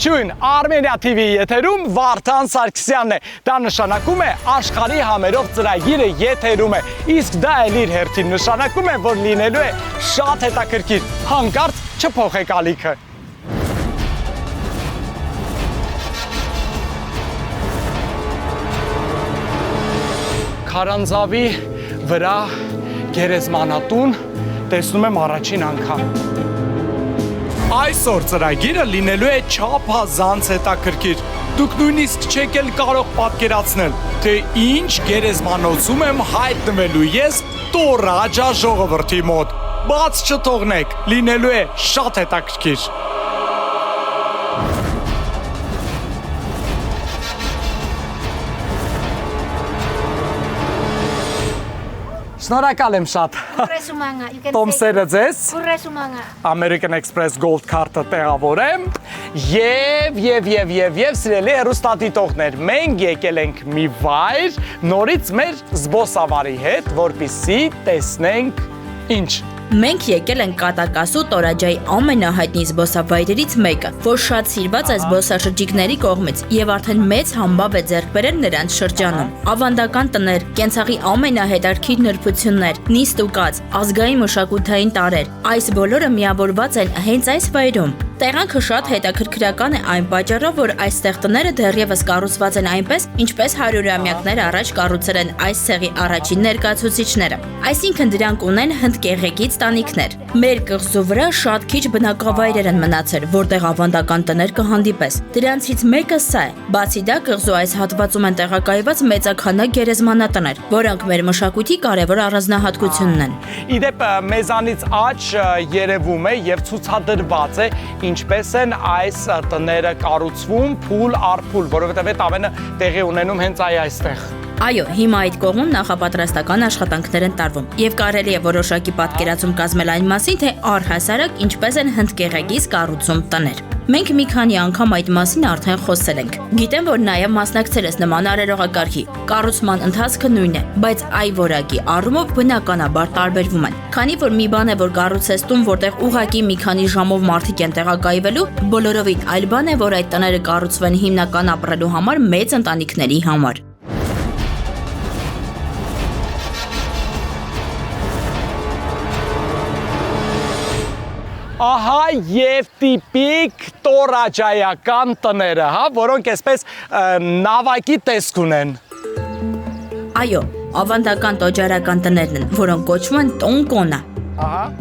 Ողջույն, Armenia TV եթերում Վարդան Սարգսյանն է։ Դա նշանակում է աշխարհի համերով ծրագիրը եթերում է։ Իսկ դա էլ իր հերթին նշանակում է, որ լինելու է շատ հետաքրքիր։ Հանկարծ չփոխեք ալիքը։ Քարանձավի վրա գերեզմանատուն տեսնում եմ առաջին անգամ։ Այսօր ծրագիրը լինելու է չափազանց հետաքրքիր։ Դուք նույնիսկ չեք էլ կարող պատկերացնել, թե ինչ գերեզմանոցում եմ հայտնվելու ես Տորաջա ժողովրդի մոտ։ Բաց չթողնեք, լինելու է շատ հետաքրքիր։ Շնորհակալ եմ շատ։ Տոմսերը ձեզ։ American Express Gold Card-ը տեղավորեմ եւ սիրելի հեռուստադիտողներ, մենք եկել ենք մի վայր նորից մեր զբոսավարի հետ, որպեսզի տեսնենք ինչ։ Մենք եկել ենք Կատակասու Տորաջայի ամենահայտնի զբոսավայրերից մեկը, որ շատ սիրված է զբոսաշրջիկների կողմից եւ արդեն մեծ համբավ է ձեռք բերել նրանց շրջանում։ Ավանդական տներ, կենցաղի ամենահետաքրքիր նրբություններ, նիստ ու կաց, ազգային մշակութային տարրեր, այս բոլորը միավորված են հենց այս վայրում։ Տեղանքը շատ հետաքրքրական է այն պատճառով, որ այստեղ տները դեռևս կառուցված են այնպես, ինչպես 100-ամյակներ առաջ կառուցել են այս ցեղի առաջին ներկայացուցիչները։ Այսինքն դրանք ունեն հնդկեղեկից տանիքներ։ Մեր կղզու վրա շատ քիչ բնակավայրեր են մնացել, որտեղ ավանդական տներ կհանդիպես։ Դրանցից մեկը սա է։ Բացի դա, կղզու այս հատվածում են տեղակայված մեծաքանակ գերեզմանատներ, որոնք մեր մշակույթի կարևոր առանձնահատկությունն են։ Իդեպ մեզանից աճ երևում է եւ ցուցադրված է ինչպես են այս տները կառուցվում փուլ առ փուլ, որովհետև այդ ամենը տեղի ունենում հենց այստեղ։ Այո, հիմա այդ կողմում նախապատրաստական աշխատանքներ են տարվում եւ կարելի է որոշակի պատկերացում կազմել այն մասին, թե առհասարակ ինչպես են հնդկեղեկից կառուցում տներ։ Մենք մի քանի անգամ այդ մասին արդեն խոսել ենք։ Գիտեմ, որ նաև մասնակցել ես նման արարողակարգի։ Կառուցման ընթացքը նույնն է, բայց այ որակի առումով բնականաբար տարբերվում են։ Քանի որ մի բան է, որ կառուցես տուն, որտեղ ուղղակի մի քանի ժամով մարդիկ են տեղակայվելու, բոլորովին այլ բան է, որ այդ տները կառուցվեն հիմնական ապրելու համար մեծ ընտանիքների համար։ Ահա եւ տիպիկ տորաջայական տները, հա, որոնք այսպես նավակի տեսք ունեն։ Այո, ավանդական տոջարական տներն են, որոնք կոչվում են տոնկոնա։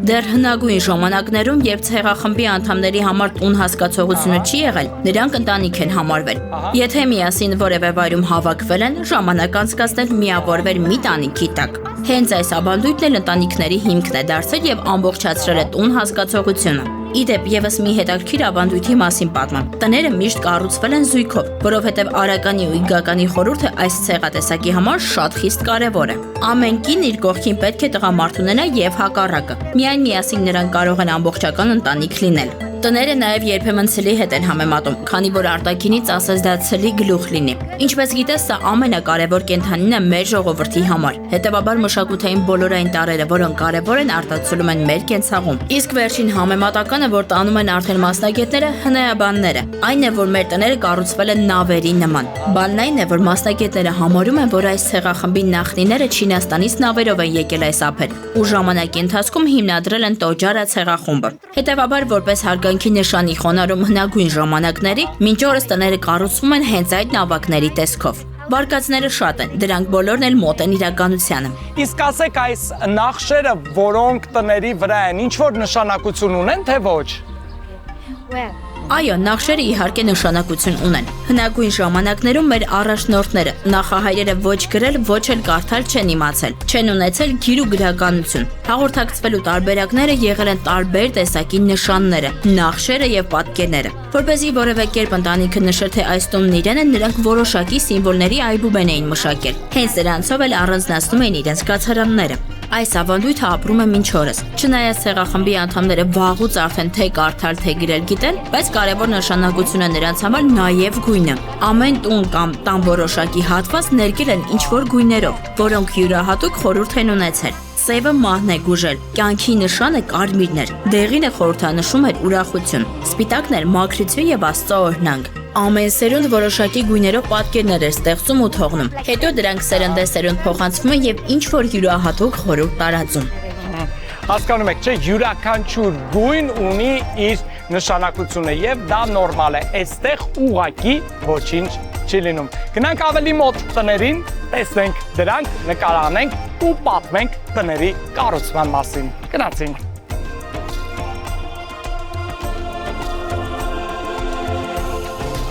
Դեռ հնագույն ժամանակներում, երբ ցեղախմբի անդամների համար տուն հասկացողությունը չի եղել, նրանք ընտանիք են համարվել։ Եթե միասին որևէ վայրում հավաքվել են, ժամանակ անցկացնել միավորվել մի տանիքի տակ։ Հենց այս ավանդույթն էլ ընտանիքների հիմքն է դարձել եւ ամբողջացրել է տուն հասկացողությունը։ Իդեպ եւս մի հետաքրքիր ավանդույթի մասին պատմեմ։ Տները միշտ կառուցվել են զույգով, որովհետեւ արականի ու իգականի խորհուրդը այս ցեղատեսակի համար շատ խիստ կարեւոր է։ Ամեն կին իր կողքին պետք է տղամարդ ունենա եւ հակառակը։ Միայն միասին նրանք կարող են ամբողջական ընտանիք լինել։ Տները նաև երբեմն ցլի հետ են համեմատում, քանի որ արտաքինից ասես դա ցլի գլուխ լինի։ Ինչպես գիտես, սա ամենակարևոր կենդանին է մեր ժողովրդի համար։ Հետևաբար մշակութային բոլորային տարրերը, որոնք կարևոր են, արտացոլում են մեր կենցաղում։ Իսկ վերջին համեմատականը, որ տանում են արդեն մասնագետները, հնայաբանները, այն է, որ մեր տները կառուցվել են նավերի նման։ Բանն այն է, որ մասնագետները համարում են, որ այս ցեղախմբի նախնիները Չինաստանից նավերով են եկել այս ափեր ու ժամանակի ընթացքում հիմնադրել են Տոջարա ցեղախումբը։ Հետևաբար, որպես հարգանքի նշանի խոնարհում հնագույն ժամանակների, մինչ օրս տները կառուցվում են հենց այդ նավակների տեսքով։ Վարկածները շատ են, դրանք բոլորն էլ մոտ են իրականությանը։ Իսկ ասեք, այս նախշերը, որոնք տների վրա են, ինչ որ նշանակություն ունեն, թե ոչ։ Այո, նախշերը իհարկե նշանակություն ունեն։ Հնագույն ժամանակներում մեր առաջնորդները նախահայրերը ոչ գրել, ոչ էլ կարդալ չեն իմացել, չեն ունեցել գիր ու գրականություն։ Հաղորդակցվելու տարբերակները եղել են տարբեր տեսակի նշանները, նախշերը եւ պատկերները։ Որպեսզի որևէ կերպ ընտանիքը նշեր, թե այս տունն իրեն է, նրանք որոշակի սիմվոլների այբուբեն էին մշակել։ Հենց դրանցով էլ առանձնացնում էին իրենց կացարանները։ Այս ավանդույթը ապրում է մինչ օրս։ Չնայած ցեղախմբի անդամները վաղուց արդեն թե կարդալ, թե գրել գիտեն, բայց կարևոր նշանակություն է նրանց համար նաև գույնը։ Ամեն տուն կամ տան որոշակի հատված ներկել են ինչ-որ գույներով, որոնք յուրահատուկ խորհուրդ են ունեցել։ Սևը մահն է գուժել, կյանքի նշանը կարմիրն էր, դեղինը խորհրդանշում էր ուրախություն, սպիտակն էր մաքրություն եւ Աստծո օրհնանք։ Ամեն սերունդ որոշակի գույներով պատկերներ էր ստեղծում ու թողնում։ Հետո դրանք սերնդեսերունդ փոխանցվում են եւ ինչ որ յուրահատուկ խորհուրդ տարածում։ Հասկանում եք, չէ, յուրաքանչյուր գույն ունի իր նշանակությունը եւ դա նորմալ է։ Այստեղ ուղակի ոչինչ չի լինում։ Գնանք ավելի մոտ տներին, տեսնենք դրանք, նկարանենք ու պատմենք տների կառուցման մասին։ Գնացինք։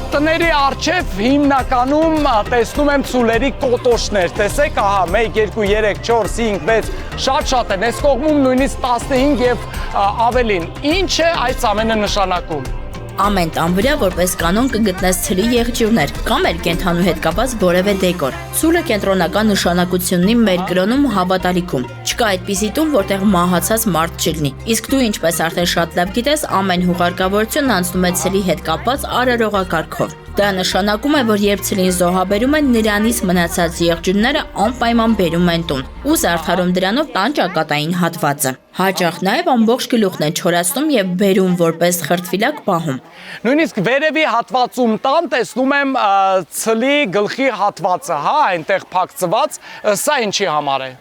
Տների առջև հիմնականում տեսնում եմ ցուլերի կոտոշներ, տեսեք, ահա 1, 2, 3, 4, 5, 6, շատ են, այս կողմում նույնիսկ 15 եւ ավելին, ինչ է այս ամենը նշանակում։ Ամեն տան վրա որպես կանոն կգտնես ցլի եղջյուրներ կամ էլ կենդանու հետ կապված որևէ դեկոր։ Ցուլը կենտրոնական նշանակություն ունի մեր կրոնում հավատալիքում։ Չկա այդպիսի տուն, որտեղ մահացած մարդ չլինի։ Իսկ դու ինչպես արդեն շատ լավ գիտես, ամեն հուղարկավորությունն անցնում է ցլի հետ կապված արարողակարգով։ Դա նշանակում է, որ երբ ցլին զոհաբերում են, նրանից մնացած եղջյուրները անպայման բերում են տուն ու զարդարում դրանով տան ճակատային հատվածը։ Հաճախ նաև ամբողջ գլուխն են չորացնում եւ բերում որպես խրտվիլակ պահում։ Նույնիսկ վերևի հատվածում տան տեսնում եմ ցլի գլխի հատվածը, հա, այնտեղ փակցված, սա ինչի համար է։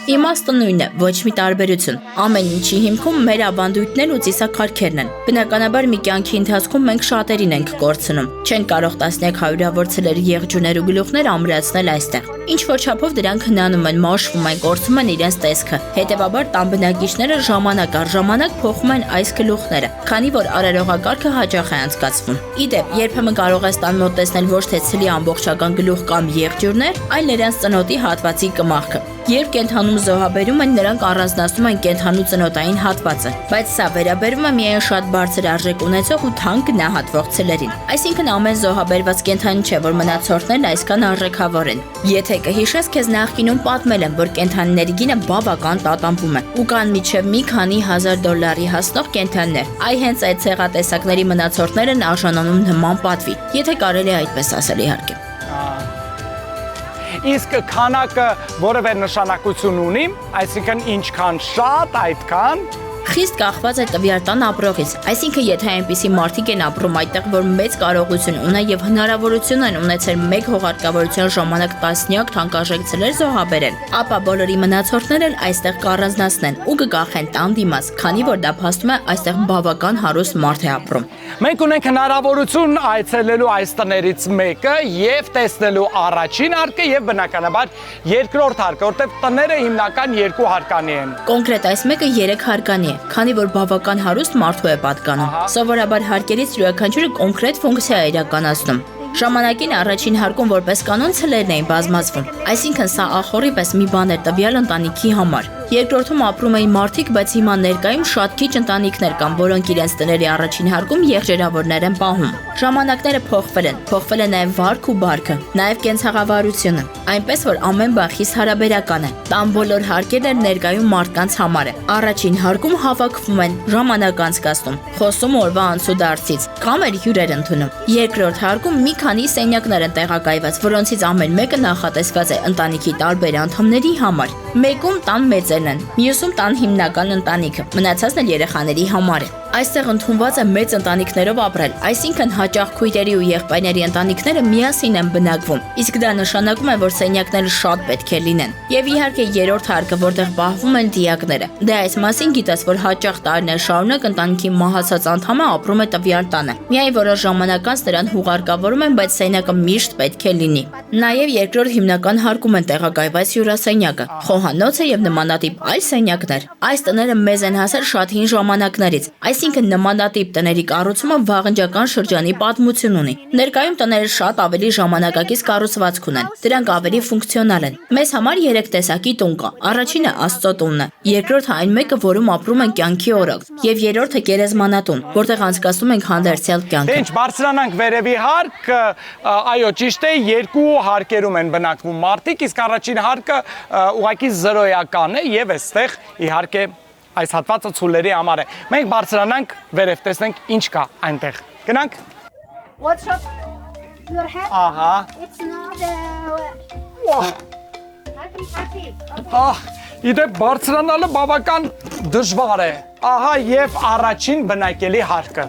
Իմաստը նույնն է, ոչ մի տարբերություն։ Ամեն ինչի հիմքում մեր ավանդույթներն ու ծիսակարգերն են։ Բնականաբար մի կյանքի ընթացքում մենք շատերին ենք կորցնում։ Չենք կարող տասնյակ հարյուրավոր ցլերի եղջյուրներ ու գլուխներ ամրացնել այստեղ։ Ինչ որ չափով դրանք հնանում են, մաշվում են, կորցում են իրենց տեսքը։ Հետևաբար տան բնակիչները ժամանակ առ ժամանակ փոխում են այս գլուխները, քանի որ արարողակարգը հաճախ է անցկացվում։ Իդեպ, երբեմն կարող ես տան մոտ տեսնել ոչ թե ցլի ամբողջական գլուխ կամ եղջյուրներ, այլ նրանց ծնոտի հատվածի կմախքը։ Երբ կենդանում զոհաբերում են, նրանք առանձնացնում են կենդանու ծնոտային հատվածը, բայց սա վերաբերում է միայն շատ բարձր արժեք ունեցող ու թանկ գնահատվող ցլերին։ Այսինքն ամեն զոհաբերված կենդանի չէ, որ մնացորդներն այսքան արժեքավոր են։ Եթե կհիշես, քեզ նախկինում պատմել եմ, որ կենդանիների գինը բավական տատանվում է ու կան մինչև մի քանի $1000 հասնող կենդանիներ։ Այ հենց այդ ցեղատեսակների մնացորդներն արժանանում նման պատվի, եթե կարելի է այդպես ասել իհարկե։ Իսկ քանակը որևէ նշանակություն ունի, այսինքն ինչքան շատ, այդքան Խիստ կախված է տվյալ տան ապրողից, այսինքն եթե այնպիսի մարդիկ են ապրում այդտեղ, որ մեծ կարողություն ունեն եւ հնարավորություն են ունեցել մեկ հողարկավորության ժամանակ տասնյակ թանկարժեք ցլեր զոհաբերել, ապա բոլորի մնացորդներն էլ այստեղ կառանձնացնեն ու կգախեն տան դիմաց, քանի որ դա փաստում է այստեղ բավական հարուստ մարդ է ապրում։ Մենք ունենք հնարավորություն այցելելու այս տներից մեկը եւ տեսնելու առաջին հարկը եւ բնականաբար երկրորդ հարկը, որտեղ տները հիմնական երկու հարկանի են։ Կոնկրետ այս մեկը 3 հարկանի է, քանի որ բավական հարուստ մարդու է պատկանում։ Սովորաբար հարկերից յուրաքանչյուրը կոնկրետ ֆունկցիա է իրականացնում։ Ժամանակին առաջին հարկում որպես կանոն ցլերն էին բազմացվում, այսինքն սա ախորի պես մի բան էր տվյալ ընտանիքի համար։ Երկրորդում ապրում էին մարդիկ, բայց հիմա ներկայում շատ քիչ ընտանիքներ կան, որոնք իրենց տների առաջին հարկում եղջերավորներ են պահում։ Ժամանակները փոխվել է նաև վարք ու բարքը, նաև կենցաղավարությունը, այնպես որ ամեն բան խիստ հարաբերական է։ Տան բոլոր հարկերն ներկայում մարդկանց համար է։ Առաջին հարկում հավաքվում են, ժամանակ անցկացնում, խոսում օրվա անցուդարձից, կամ էլ հյուրեր ընդունում։ Երկրորդ հարկում մի քանի սենյակներ են տեղակայված, որոնցից ամեն մեկը նախատեսված է ընտանիքի տարբեր անդամների համար։ Մեկում տան մեծերն են, մյուսում տան հիմնական ընտանիքը, մնացածն էլ երեխաների համար է։ Այստեղ ընդունված է մեծ ընտանիքներով ապրել, այսինքն հաճախ քույրերի ու եղբայրների ընտանիքները միասին են բնակվում, իսկ դա նշանակում է, որ սենյակները շատ պետք է լինեն։ Եվ իհարկե երրորդ հարկը, որտեղ պահվում են դիակները։ Դե այս մասին գիտես, որ հաճախ տարիներ շարունակ ընտանիքի մահացած անդամը ապրում է տվյալ տանը։ Միայն որոշ ժամանակ անց նրան հուղարկավորում են, բայց սենյակը միշտ պետք է լինի։ Նաև երկրորդ հիմնական հարկում են տեղակայված հյուրասենյակը, խոհանոցը եւ նմանատիպ այլ սենյակներ։ Այս տները մեզ են հասել շատ հին ժամանակներից, այսինքն նմանատիպ տների կառուցումը վաղնջական շրջանի պատմություն ունի։ Ներկայում տները շատ ավելի ժամանակակից կառուցվածք ունեն, դրանք ավելի ֆունկցիոնալ են։ Մեզ համար 3 տեսակի տուն կա։ Առաջինը Աստծո տունն է, երկրորդը այն մեկը, որում ապրում են կյանքի օրոք, եւ երրորդը գերեզմանատուն, որտեղ անցկացնում ենք հանդերձյալ կյանքը։ Ինչ բարձրանանք վերևի հարկ, այո, ճիշտ է, երկու հարկերում են բնակվում մարդիկ, իսկ առաջին հարկը ուղղակի զրոյական է եւ այստեղ իհարկե այս հատվածը ցուլերի համար է։ Մենք բարձրանանք վերև, տեսնենք ինչ կա այնտեղ։ Գնանք։ What's up your head? Ահա։ It's not happy. Ահ, Իդեպ բարձրանալը բավական դժվար է։ Ահա եւ առաջին բնակելի հարկը։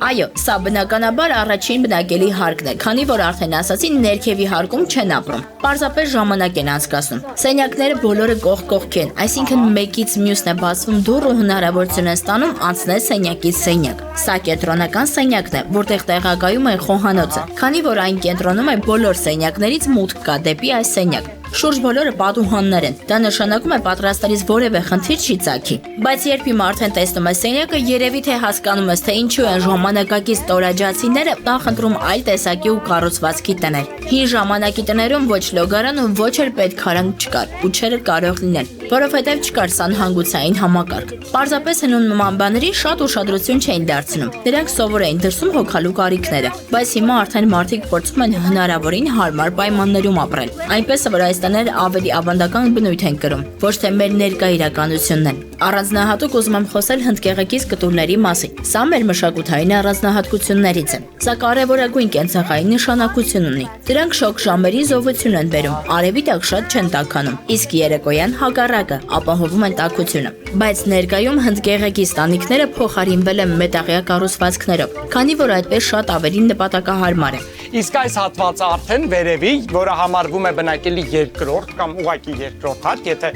Այո, սա բնականաբար առաջին բնակելի հարկն է, քանի որ արդեն ասացի ներքևի հարկում չեն ապրում։ Պարզապես ժամանակ են անցկացնում։ Սենյակները բոլորը կողք են, այսինքն մեկից մյուսն է բացվում դուռ ու հնարավորություն են ստանում անցնել սենյակից սենյակ։ Սա կենտրոնական սենյակն է, որտեղ տեղակայում է խոհանոցը, քանի որ այն կենտրոնում է բոլոր սենյակներից մուտք կա դեպի այս սենյակ։ Շուրջ բոլորը պատուհաններ են։ Դա նշանակում է պատրաստելիս որևէ խնդիր չի ծագի։ Բայց երբ հիմա արդեն տեսնում ես սենյակը, երևի թե հասկանում ես, թե ինչու են ժամանակակից տորաջացիները նախընտրում այլ տեսակի ու կառուցվածքի տներ։ Հին ժամանակի տներում ոչ լոգարան ու ոչ էլ պետքարանք չկար, ու չէր կարող լինել, որովհետև չկար սանհանգուցային համակարգ։ Պարզապես հնուն նման բաների շատ ուշադրություն չէին դարձնում։ Դրանք սովոր էին դրսում հոգալու կարիքները, բայց հիմա արդեն մարդիկ փորձում են հնարավորին հարմար պայմաններում ապրել։ Այնպես որ այս տները ավելի ավանդական բնույթ են կրում, ոչ թե մեր ներկա իրականությունն են։ Առանձնահատուկ ուզում եմ խոսել հնդկեղեկից կտուրների մասին։ Սա մեր մշակութային առանձնահատկություններից է։ Սա կարևորագույն կենցաղային նշանակություն ունի։ Դրանք շոգ ժամերի զովություն են բերում, արևի տակ շատ չեն տաքանում, իսկ երեկոյան հակառակը ապահովում են տաքությունը։ Բայց ներկայում հնդկեղեկից տանիքները փոխարինվել են մետաղյա կառուցվածքներով, քանի որ այդպես շատ ավելի նպատակահարմար է։ Իսկ այս հատվածը արդեն վերևի, որը համարվում է բնակելի երկրորդ կամ ուղղակի երկրորդ հարկ, եթե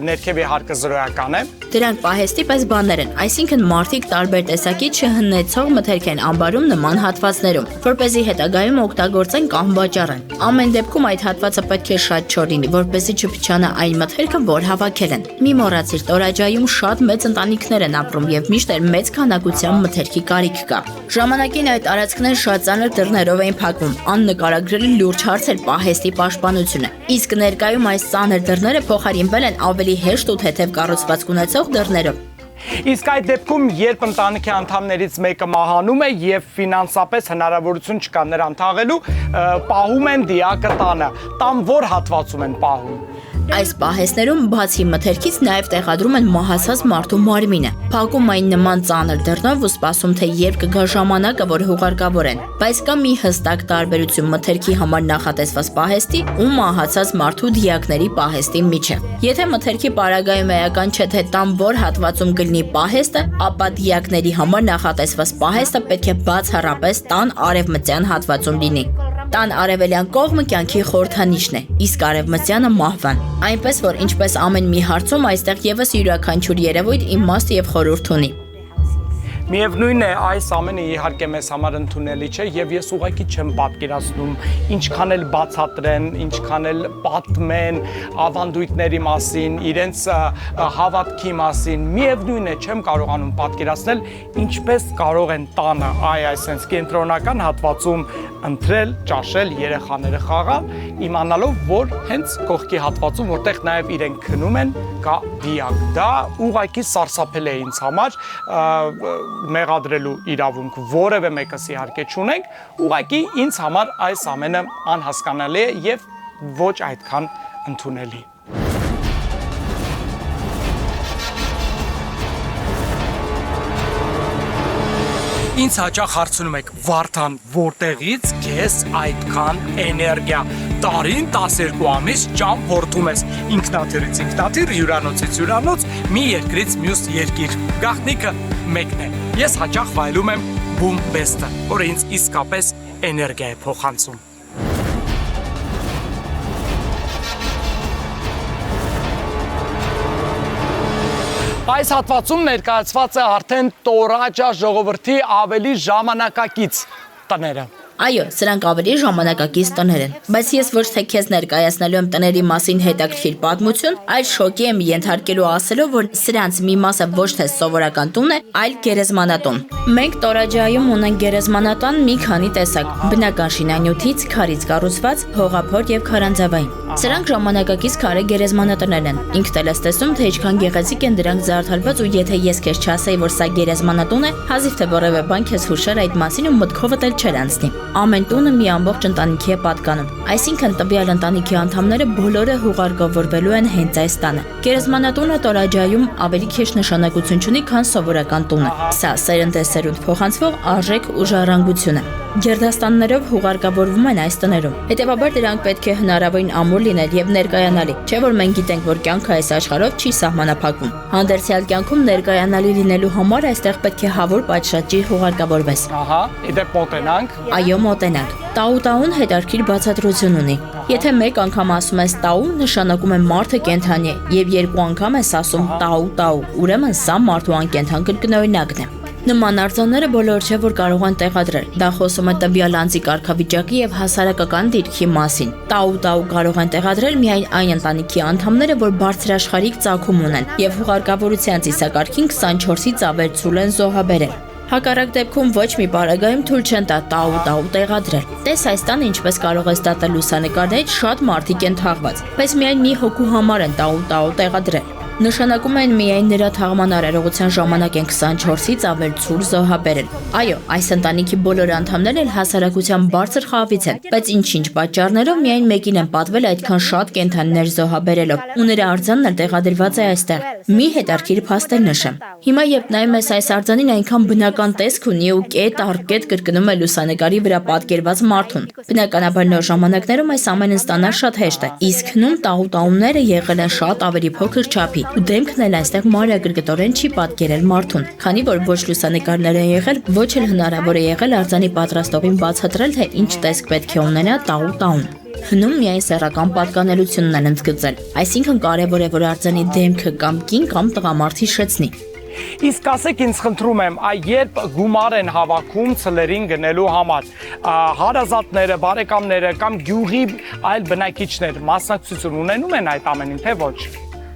ներքևի հարկը զրոյական է։ Դրանք պահեստի պես բաներ են, այսինքն մարդիկ տարբեր տեսակի չհնեցող մթերք են ամբարում նման հատվածներում, որպեսզի հետագայում օգտագործեն կամ վաճառեն։ Ամեն դեպքում այդ հատվածը պետք է շատ չոր լինի, որպեսզի չփչանա այն մթերքը, որ հավաքել են։ Մի մոռացիր, Տորաջայում շատ մեծ ընտանիքներ են ապրում եւ միշտ էլ մեծ քանակությամբ մթերքի կարիք կա։ Ժամանակին այդ տարածքները շատ ծանր դռներով էին փակվում, աննկարագրելի լուրջ հարց էր պահեստի պաշտպանությունը։ Իսկ ներկայում այս ծանր դռները փոխարինվել են ավելի հեշտ ու թեթև կառուցվածք ունեցող դռներով։ Իսկ այդ դեպքում, երբ ընտանիքի անդամներից մեկը մահանում է եւ ֆինանսապես հնարավորություն չկա նրան թաղելու, պահում են դիակը տանը։ Տան որ հատվածում են պահում։ Այս պահեստներում բացի մթերքից նաև տեղադրում են մահացած մարդու մարմինը։ Փակում այն նման ծանր դռնով ու սպասում, թե երբ կգա ժամանակը, որ հուղարկավորեն։ Բայց կա մի հստակ տարբերություն մթերքի համար նախատեսված պահեստի ու մահացած մարդու դիակների պահեստի միջև։ Եթե մթերքի պարագայում էական չէ, թե տան որ հատվածում կլինի պահեստը, ապա դիակների համար նախատեսված պահեստը պետք է բացառապես տան արևմտյան հատվածում լինի։ Տան արևելյան կողմը կյանքի խորհրդանիշն է, իսկ արևմտյանը մահվան։ Այնպես որ ինչպես ամեն մի հարցում այստեղ եւս յուրաքանչյուր երևույթ իմաստ եւ խորհուրդ ունի։ Միևնույն է, այս ամենը իհարկե մեզ համար ընդունելի չէ եւ ես ուղղակի չեմ պատկերացնում ինչքան էլ բացատրեն, ինչքան էլ պատմեն ավանդույթների մասին, իրենց հավատքի մասին, միևնույն է, չեմ կարողանում պատկերացնել ինչպես կարող են տանը այսպես կենտրոնական հատվածում ընտրել, ճաշել, երեխաները խաղալ, իմանալով, որ հենց կողքի հատվածում, որտեղ նաեւ իրենք քնում են, կա դիակ։ Դա ուղղակի սարսափել է ինձ համար, մեղադրելու իրավունք որևէ մեկս իհարկե չունենք, ուղղակի ինձ համար այս ամենը անհասկանալի է եւ ոչ այդքան ընդունելի։ Ինձ հաճախ հարցնում եք, Վարդան, որտեղից քեզ այդքան էներգիա։ Տարին 12 ամիս ճամփորդում ես ինքնաթիռից ինքնաթիռ, հյուրանոցից հյուրանոց, մի երկրից մյուս երկիր։ Գաղտնիքը մեկն է։ Ես հաճախ վայելում եմ Boom-Best-ը, որը ինձ իսկապես էներգիա է փոխանցում։ Այս հատվածում ներկայացված է արդեն Տորաջա ժողովրդի ավելի ժամանակակից տները։ Այո, սրանք ավելի ժամանակակից տներ են, բայց ես ոչ թե քեզ ներկայացնելու եմ տների մասին հետաքրքիր պատմություն, այլ շոկի եմ ենթարկելու ասելով, որ սրանց մի մասը ոչ թե սովորական տուն է, այլ գերեզմանատուն։ Մենք Տորաջայում ունենք գերեզմանատան մի քանի տեսակ՝ բնական շինանյութից, քարից կառուցված, հողափոր եւ քարանձավային։ Սրանք ժամանակակից քարե գերեզմանատներ են։ Ինքդ էլ ես տեսնում, թե ինչքան գեղեցիկ են դրանք զարդարված ու եթե ես քեզ չասեի, որ սա գերեզմանատուն է, հազիվ թե որևէ բան քեզ հուշեր այդ մասին ու մտքովդ էլ չէր անցնի։ Ամեն տունը մի ամբողջ ընտանիքի է պատկանում։ Այսինքն տվյալ ընտանիքի անդամները բոլորը հուղարկավորվելու են հենց այս տանը։ Գերեզմանատունը Տորաջայում ավելի քիչ նշանակություն ունի, քան սովորական տունը։ Սա սերնդեսերունդ փոխանցվող արժեք ու ժառանգություն է։ Գերդաստաններով հուղարկավորվում են այս տներում։ Հետևաբար դրանք պետք է հնարավորին ամուր լինել եւ ներկայանալի, չէ՞ որ մենք գիտենք, որ կյանքը այս աշխարհով չի սահմանափակվում։ Հանդերձյալ կյանքում ներկայանալի լինելու համար այստեղ պետք է հավուր պատշաճի հուղարկավորվես։ Ահա, իդեպ մոտենանք։ Այո, մոտենանք։ Տաու-տաուն հետարքիր բացատրություն ունի։ Եթե մեկ անգամ ասում ես տաու, նշանակում է մարդը կենդանի է, եւ երկու անգամ ես ասում տաու, ուրեմն սա մարդու անկենդան կրկնօրինակն է։ Նման արձանները բոլոր չէ որ կարող են տեղադրել։ Դա խոսում է տվյալ անձի կարգավիճակի եւ հասարակական դիրքի մասին։ Տաու կարող են տեղադրել միայն այն ընտանիքի անդամները, որ բարձրաշխարհիկ ծագում ունեն եւ հուղարկավորության ծիսակարգին 24-ից ավել ցուլ են զոհաբերել։ Հակառակ դեպքում ոչ մի պարագայում թույլ չեն տա տաու տեղադրել։ Տես այս տանը ինչպես կարող ես դատել լուսանկարներից շատ մարդիկ են թաղված, բայց միայն մի հոգու համար են տաու տեղադրել։ Նշանակում են միայն նրա թաղման արարողության ժամանակ են 24-ից ավել ցուլ զոհաբերել։ Այո, այս ընտանիքի բոլոր անդամներն էլ հասարակության բարձր խավից են, բայց ինչ պատճառներով միայն մեկին են պատվել այդքան շատ կենդանիներ զոհաբերելով, ու նրա արձանն էլ տեղադրված է այստեղ։ Մի հետարքիր փաստ նշեմ։ Հիմա երբ նայում ես այս արձանին, այնքան բնական տեսք ունի ու կետ առ կետ կրկնում է լուսանկարի վրա պատկերված մարդուն։ Բնականաբար նոր ժամանակներում այս ամենը ստանալ շատ հեշտ է, իսկ հնում տաուները եղել են շատ ավելի փոքր չափի։ Ու դեմքն էլ այստեղ մանրակրկտորեն չի պատկերել մարդուն, քանի որ ոչ լուսանկարներ են եղել, ոչ էլ հնարավոր է եղել արձանի պատրաստողին բացատրել, թե ինչ տեսք պետք է ունենա տաուն։ Հնում միայն սեռական պատկանելությունն են ընդգծել, այսինքն կարևոր է, որ արձանի դեմքը կամ կին կամ տղամարդ հիշեցնի։ Իսկ ասեք ինձ խնդրում եմ, երբ գումար են հավաքում ցլերին գնելու համար, հարազատները, բարեկամները կամ գյուղի այլ բնակիչներ մասնակցություն ունենում են այդ ամենին, թե ոչ։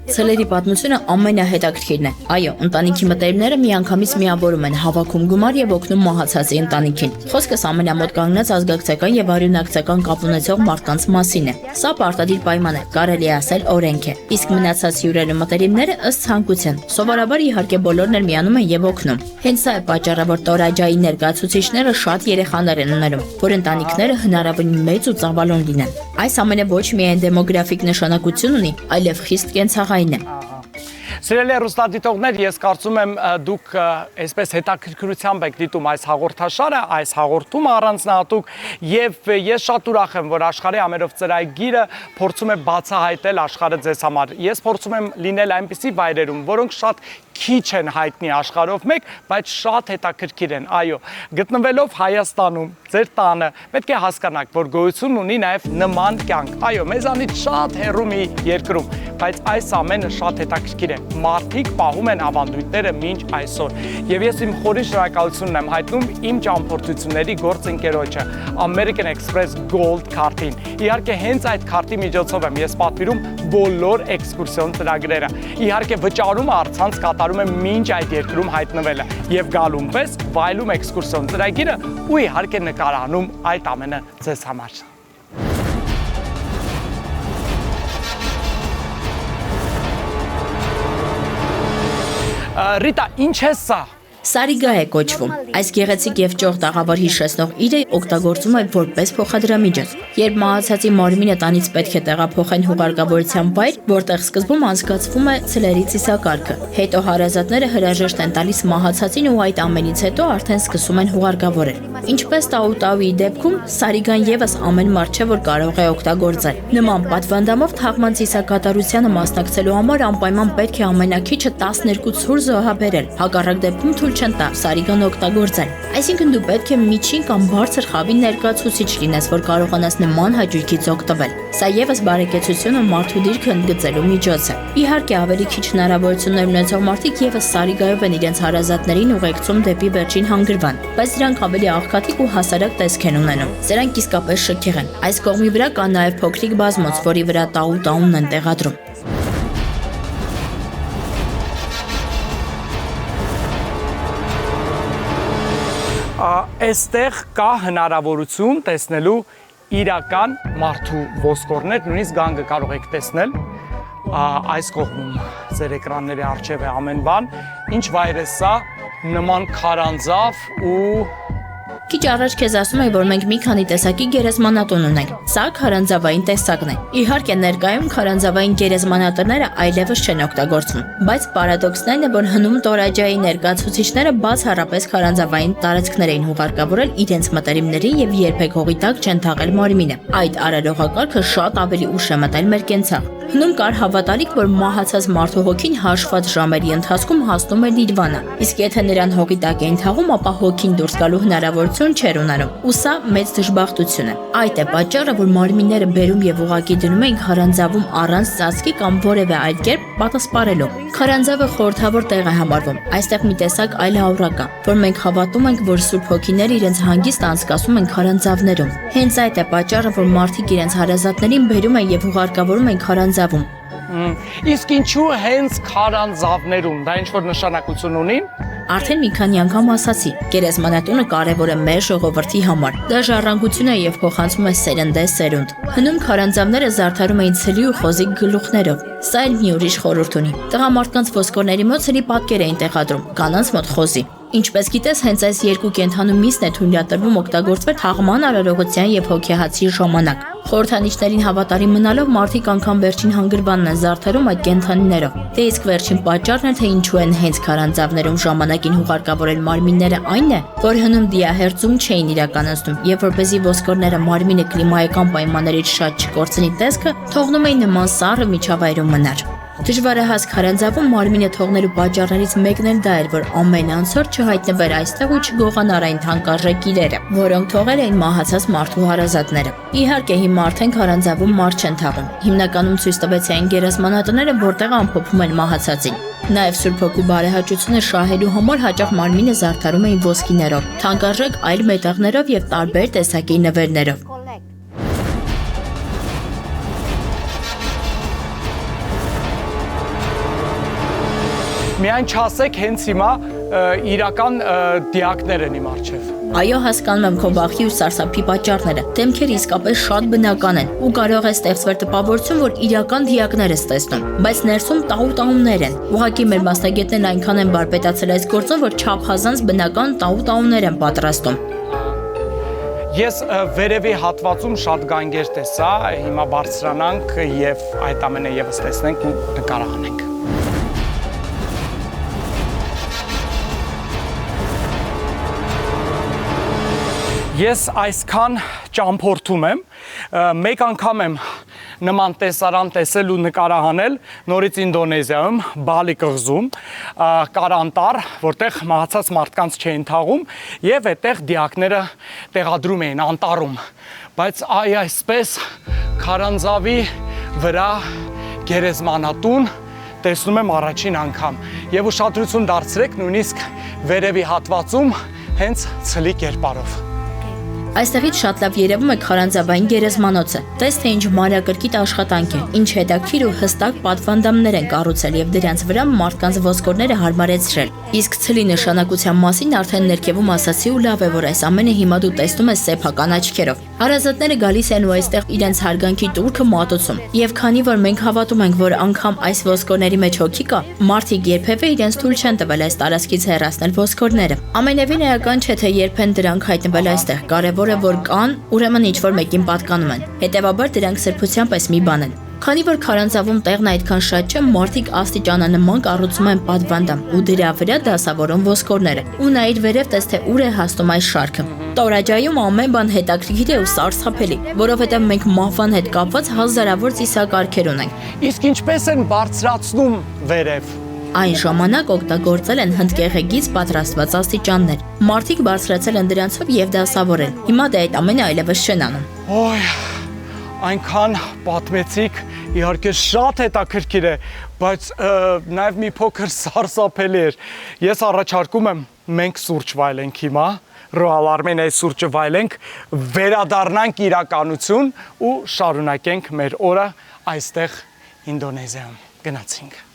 Ցլերի պատմությունը ամենահետաքրքիրն է։ Այո, ընտանիքի մտերիմները միանգամից միավորում են, հավաքում գումար եւ օգնում մահացածի ընտանիքին։ Խոսքս ամենամոտ կանգնած ազգակցական եւ արյունակցական կապ ունեցող մարդկանց մասին է։ Սա պարտադիր պայման է, կարելի է ասել օրենք է։ Իսկ մնացած հյուրերը մտերիմները ըստ ցանկության։ Սովորաբար իհարկե բոլորն էլ միանում են եւ օգնում։ Հենց սա է պատճառը, որ Տորաջայի ներկայացուցիչները շատ երեխաներ են ուներում, որ ընտանիքները հնարավորին մեծ ու ծավալուն լինեն։ Այս ամենը ոչ միայն դեմոգրաֆիկ նշանակություն ունի, այլև խիստ կենցաղային է։ Սիրելի հեռուստադիտողներ, ես կարծում եմ դուք այսպես հետաքրքրությամբ եք դիտում այս հաղորդաշարը, այս հաղորդումը առանձնահատուկ եւ ես շատ ուրախ եմ, որ աշխարհի ամերով ծրագիրը փորձում է բացահայտել աշխարհը ձեզ համար։ Ես փորձում եմ լինել այնպիսի վայրերում, որոնք շատ քիչ են հայտնի աշխարհով մեկ, բայց շատ հետաքրքիր են։ Այո, գտնվելով Հայաստանում, ձեր տանը, պետք է հասկանաք, որ գոյություն ունի նաև նման կյանք։ Այո, մեզանից շատ հեռու մի երկրում, բայց այս ամենը շատ հետաքրքիր է։ Մարդիկ պահում են ավանդույթները մինչ այսօր։ Եվ ես իմ խորին շնորհակալությունն եմ հայտնում իմ ճամփորդությունների գործընկերոջը American Express Gold քարտին։ Իհարկե հենց այդ քարտի միջոցով եմ ես պատվիրում բոլոր էքսկուրսիոն ծրագրերը։ Իհարկե վճարումը առցանց կատարում եմ մինչ այդ երկրում հայտնվելը եւ գալուն պես վայելում էքսկուրսիոն ծրագիրը ու իհարկե նկարահանում այդ ամենը ձեզ համար։ Ռիտա, ինչ է սա։ Սարիգա է կոչվում։ Այս գեղեցիկ եւ ճոխ տաղավար հիշեցնող իրը օգտագործում է որպես փոխադրամիջոց։ Երբ մահացածի մարմինը տանից պետք է տեղափոխեն հուղարկավորության վայր, որտեղ սկզբում անցկացվում է ցլերի ծիսակարգը, հետո հարազատները հրաժեշտ են տալիս մահացածին ու այդ ամենից հետո արդեն սկսում են հուղարկավորել։ Ինչպես տաուի դեպքում, Սարիգան եւս ամեն մարդ չէ, որ կարող է օգտագործել։ Նման պատվանդամով թաղման ծիսակատարությանը մասնակցելու համար անպայման պետք է ամենակիչը 12 ցուլ զոհաբերել։ Հակառակ դեպքում թույլ չեն տա Սարիգան օգտագործել։ Այսինքն դու պետք է միջին կամ բարձր խավի ներկայացուցիչ լինես, որ կարողանաս նման հաճույքից օգտվել։ Սա եւս բարեկեցություն ու մարդու դիրքը ընդգծելու միջոց է։ Իհարկե ավելի քիչ հնարավորություններ ունեցող մարդիկ եւս Սարիգայով են իրենց հարազատներին ուղեկցում դեպի վերջին հանգրվան, բայց դրանք ավելի աղքատիկ ու հասարակ տեսք են ունենում։ Սրանք իսկապես շքեղ են։ Այս կողմի վրա կա նաեւ փոքրիկ բազմոց, որի վրա տաունն են տեղադրում։ Այստեղ կա հնարավորություն տեսնելու իրական մարդու ոսկորներ, նույնիսկ գանգը կարող եք տեսնել այս կողմում ձեր էկրանների առջև է ամեն բան, ինչ վայր է սա, նման քարանձավ ու Քիչ առաջ քեզ ասում էի, որ մենք մի քանի տեսակի գերեզմանատուն ունենք։ Սա քարանձավային տեսակն է։ Իհարկե, ներկայում քարանձավային գերեզմանատները այլևս չեն օգտագործվում, բայց պարադոքսն այն է, որ հնում տորաջայի ներկայացուցիչները բացառապես քարանձավային տարածքներ էին հուղարկավորել իրենց մտերիմներին եւ երբեք հողի տակ չեն թաղել մարմինը։ Այդ արարողակարգը շատ ավելի ուշ է մտել մեր կենցաղ։ Հնում կար հավատալիք, որ մահացած մարդու հոգին հաշված ժամերի ընթացքում հասնում է նիրվանա, իսկ եթե նրան հողի տակ էին թաղում, ապա հոգին դուրս գալու հնարավորություն չէր ունենում, ու սա մեծ դժբախտություն է։ Այդ է պատճառը, որ մարմինները բերում եւ ուղակի դնում էին քարանձավում առանց ծածկի կամ որևէ այլ կերպ պատասպարելով։ Քարանձավը խորհրդավոր տեղ է համարվում։ Այստեղ մի տեսակ այլ աուրա կա, որ մենք հավատում ենք, որ սուրբ հոգիները իրենց հանգիստը անցկացում են քարանձավներում։ Հենց այդ է պատճառը, որ մարդիկ իրենց հարազատներին բերում են եւ ուղարկավորում են քարանձավում։ Իսկ ինչու հենց քարանձավներում, դա ինչ-որ նշանակություն ունի։ Արդեն մի քանի անգամ ասացի, գերեզմանատունը կարևոր է մեր ժողովրդի համար։ Դա ժառանգություն է եւ փոխանցում է սերնդե սերունդ։ Հնում քարանձավները զարդարում էին ցլի ու խոզի գլուխներով։ Սա էլ մի ուրիշ խորհուրդ ունի։ Տղամարդկանց ոսկորների մոտ ցլի պատկեր էին տեղադրում, կանանց մոտ խոզի։ Ինչպես գիտես, հենց այս երկու կենդանու միսն է թույլատրվում օգտագործվել թաղման արարողության եւ հոգեհացի ժամանակ։ Խորհրդանիշներին հավատարիմ մնալով մարդիկ անգամ վերջին հանգրվանն են զարդարում այդ կենդանիներով։ Դե իսկ վերջին պատճառն է, թե ինչու են հենց քարանձավներում ժամանակին հուղարկավորել մարմինները այն է, որ հնում դիահերձում չէին իրականացնում եւ որպեսզի ոսկորները մարմինը կլիմայական պայմաններից շատ չկորցնի տեսքը, թողնում էին նման սառը միջավայրում մնար։ Դժվարահաս քարանձավում մարմինը թողնելու պատճառներից մեկն էլ դա էր, որ ամեն անցորդ չհայտնվեր այստեղ ու չգողանար այն թանկարժեք իրերը, որոնք թողել էին մահացած մարդու հարազատները։ Իհարկե, հիմա արդեն քարանձավում մարդ չեն թաղում։ Հիմնականում ցույց տվեցի այն գերեզմանատները, որտեղ ամփոփում են մահացածին։ Նաև Սուրբ Հոգու բարեհաճությունը շահելու համար հաճախ մարմինը զարդարում էին ոսկիներով, թանկարժեք այլ մետաղներով եւ տարբեր տեսակի նվերներով։ Միայն չասեք հենց հիմա իրական դիակներ են իմ առջև։ Այո, հասկանում եմ քո վախի ու սարսափի պատճառները։ Դեմքերը իսկապես շատ բնական են ու կարող է ստեղծվել տպավորություն, որ իրական դիակներ ես տեսնում, բայց ներսում տաղուտաումներ են։ Ուղղակի մեր մասնագետներն այնքան են բարպետացել այս գործում, որ չափազանց բնական տաղուտաումներ են պատրաստում։ Ես վերևի հատվածում շատ գանգեր տեսա, հիմա բարձրանանք եւ այդ ամենը եւս տեսնենք ու նկարահանենք։ Ես այսքան ճամփորդում եմ, մեկ անգամ եմ նման տեսարան տեսել ու նկարահանել նորից Ինդոնեզիայում, Բալի կղզում, կար անտառ, որտեղ մահացած մարդկանց չէին թաղում եւ այդտեղ դիակները տեղադրում էին անտառում, բայց այսպես քարանձավի վրա գերեզմանատուն տեսնում եմ առաջին անգամ եւ ուշադրություն դարձրեք նույնիսկ վերևի հատվածում հենց ցլի կերպարով։ Այստեղից շատ լավ երևում է քարանձավային գերեզմանոցը։ Տես թե ինչ մանրակրկիտ աշխատանք է, ինչ հետաքրքիր ու հստակ պատվանդամներ են կառուցել եւ դրանց վրա մարդկանց ոսկորները հարմարեցրել։ Իսկ ցլի նշանակության մասին արդեն ներքևում ասացի ու լավ է, որ այս ամենը հիմա դու տեսնում ես սեփական աչքերով։ Հարազատները գալիս են ու այստեղ իրենց հարգանքի տուրքը մատուցում։ Եվ քանի որ մենք հավատում ենք, որ անգամ այս ոսկորների մեջ հոգի կա, մարդիկ երբևէ իրենց թույլ չեն տվել այս տարածքից հեռացնել ոսկորները։ Ամենևին էական չէ, թե երբ են դրանք հայտնվել այստեղ։ Կարևոր է, որ կան, ուրեմն ինչ-որ մեկին պատկանում են։ Հետևաբար դրանք սրբության պես մի բան են։ Քանի որ քարանձավում տեղն այդքան շատ չէ, մարդիկ աստիճանանման կառուցում են պատվանդամ ու դրա վրա դասավորում ոսկորները։ Ու նայիր վերև տես թե ուր է հասնում այս շարքը։ Տորաջայում ամեն բան հետաքրքիր է ու սարսափելի, որովհետև մենք մահվան հետ կապված հազարավոր ծիսակարգեր ունենք։ Իսկ ինչպես են բարձրացնում վերև։ Այն ժամանակ օգտագործել են հնդկեղեգից պատրաստված աստիճաններ։ Մարդիկ բարձրացել են դրանցով եւ դասավորել։ Հիմա դա այդ ամենը այլևս չեն անում։ Ոյ, այնքան պատմեցիք, իհարկե շատ հետաքրքիր է, բայց նաև մի փոքր սարսափելի էր։ Ես առաջարկում եմ մենք սուրճ վայելենք հիմա, Ռոյալ Արմենիայի սուրճը վայելենք, վերադառնանք իրականություն ու շարունակենք մեր օրը այստեղ Ինդոնեզիայում։ Գնացինք։